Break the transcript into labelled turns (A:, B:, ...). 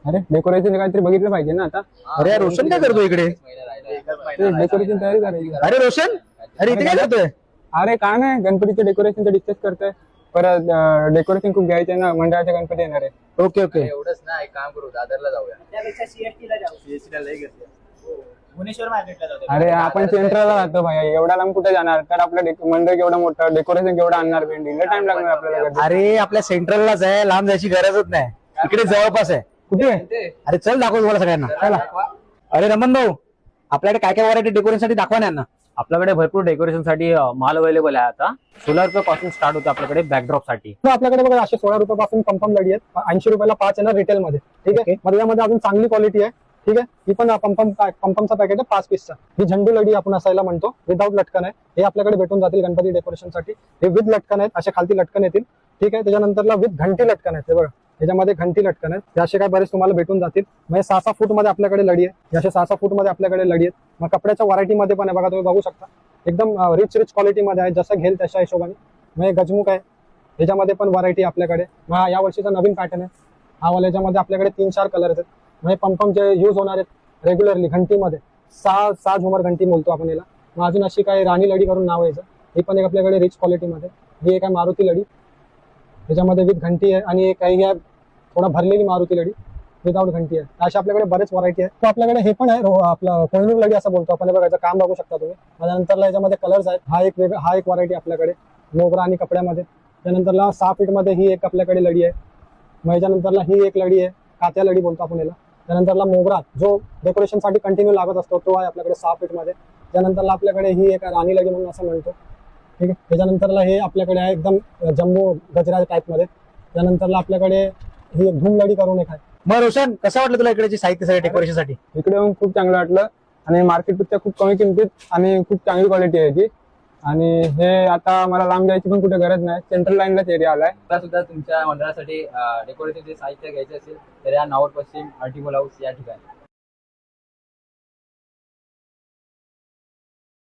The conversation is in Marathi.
A: अरे डेकोरेशन काहीतरी बघितलं पाहिजे ना आता.
B: अरे रोशन काय करतो इकडे?
A: डेकोरेशन तयारी करायची.
B: अरे रोशन, अरे इथे काय करतोय?
A: अरे काय नाही, गणपतीच्या डेकोरेशनचं डिस्कस करतोय. परत डेकोरेशन खूप घ्यायचंय ना, मंडळाचे गणपती येणार आहे.
B: Okay okay.
C: एवढंच ना, एक काम करू, दादरला जाऊया.
D: त्यापेक्षा सीएसटीला जाऊ.
C: सीएसटीला लय गर्दी आहे.
D: भुवनेश्वर मार्केटला जाऊ.
A: अरे आपण सेंट्रलला राहतो भाई, एवढा लांब कुठे जाणार? तर आपलं मंडळ केवढं मोठं, डेकोरेशन केवढं आणणार, भेंडी टाइम लागणार आपल्याला गर्दीत.
B: अरे आपल्या सेंट्रललाच आहे, लांब जायची गरजच नाही, इकडे जवळपास आहे.
A: कुठे आहे?
B: अरे चल दाखव तुम्हाला सगळ्यांना. चला. अरे रमन भाऊ, आपल्याकडे काय काय व्हरायटी डेकोरेशन साठी दाखवा ना यांना.
E: आपल्याकडे भरपूर डेकोरेशन साठी माल अवेलेबल आहे. आता 16 रुपयापासून स्टार्ट होतं आपल्याकडे बॅकड्रॉप साठी.
A: आपल्याकडे बघा असे 16 रुपयापासून पंपम लढी आहेत. 80 रुपयाला 5 येणार रिटेल मध्ये. ठीक आहे, मग यामध्ये अजून चांगली क्वालिटी आहे. ठीक आहे, ही पण पंपमचा पॅकेट आहे 5 पीसचा. ही झंडू लढी आपण असायला म्हणतो, विदाऊट लटकन आहे. हे आपल्याकडे भेटून जातील गणपती डेकोरेशन साठी. हे विथ लटकन आहेत, असे खालती लटकन येतील. ठीक आहे, त्याच्यानंतरला विथ घंटी लटकन आहेत. हे बघा याच्यामध्ये घंटी लटकन आहेत. असे काय बरेच तुम्हाला भेटून जातील. म्हणजे 6-6 फूट मध्ये आपल्याकडे लढी आहे. असे 6-6 फूट मध्ये आपल्याकडे लढी आहेत. मग कपड्याच्या व्हरायटी मध्ये पण आहे बघा, तुम्ही बघू शकता. एकदम रिच क्वालिटी मध्ये आहे, जसं घेल तशा हिशोबाने. म्हणजे गजमुख आहे, ह्याच्यामध्ये पण व्हरायटी आपल्याकडे. मग या वर्षीचा नवीन पॅटर्न आहे हा वाला. याच्यामध्ये आपल्याकडे 3-4 कलर आहेत. म्हणजे पंपम जे युज होणार आहेत रेग्युलरली घंटीमध्ये, 6 झुमर घंटी बोलतो आपण याला. मग अजून अशी काही राणी लढी करून नाव यायचं. ही पण एक आपल्याकडे रिच क्वालिटीमध्ये. ही एक आहे मारुती लढी, त्याच्यामध्ये विथ घंटी आहे. आणि काही आहे थोडा भरलेली मारुती लढी विदाउट घंटी आहे. अशा आपल्याकडे बरेच व्हरायटी आहे. तो आपल्याकडे हे पण आहे आपलं कोहिनूर लढी असं बोलतो आपण. बघायचं काम बघू शकता तुम्ही. त्यानंतरला याच्यामध्ये कलर्स आहेत. हा एक व्हरायटी आपल्याकडे मोगरा आणि कपड्यामध्ये. त्यानंतरला 6 फीट मध्ये ही एक आपल्याकडे लढी आहे. मग याच्यानंतरला ही एक लढी आहे, कात्या लढी बोलतो आपण याला. त्यानंतरला मोगरा जो डेकोरेशन साठी कंटिन्यू लागत असतो तो आहे आपल्याकडे 6 फीट मध्ये. त्यानंतरला आपल्याकडे ही एक राणी लढी म्हणून असं म्हणतो. ठीक आहे, त्याच्यानंतरला हे आपल्याकडे आहे एकदम जम्बो गजरा टाईप मध्ये. त्यानंतरला आपल्याकडे ही एक धूम लढी करून एक आहे.
B: मग रोशन, कसं वाटलं तुला इकडे साहित्य सगळं डेकोरेशन साठी?
A: इकडे येऊन खूप चांगलं वाटलं. आणि मार्केटपेक्षा खूप कमी किमतीत आणि खूप चांगली क्वालिटी आहे याची. आणि हे आता मला लांब जायची पण कुठे गरज नाही, सेंट्रल लाईनलाच एरिया आलाय.
C: आता सुद्धा तुमच्या मंडळासाठी डेकोरेशनचे साहित्य घ्यायचे असेल तर या नावर पश्चिम अल्टिमोल हाऊस या ठिकाणी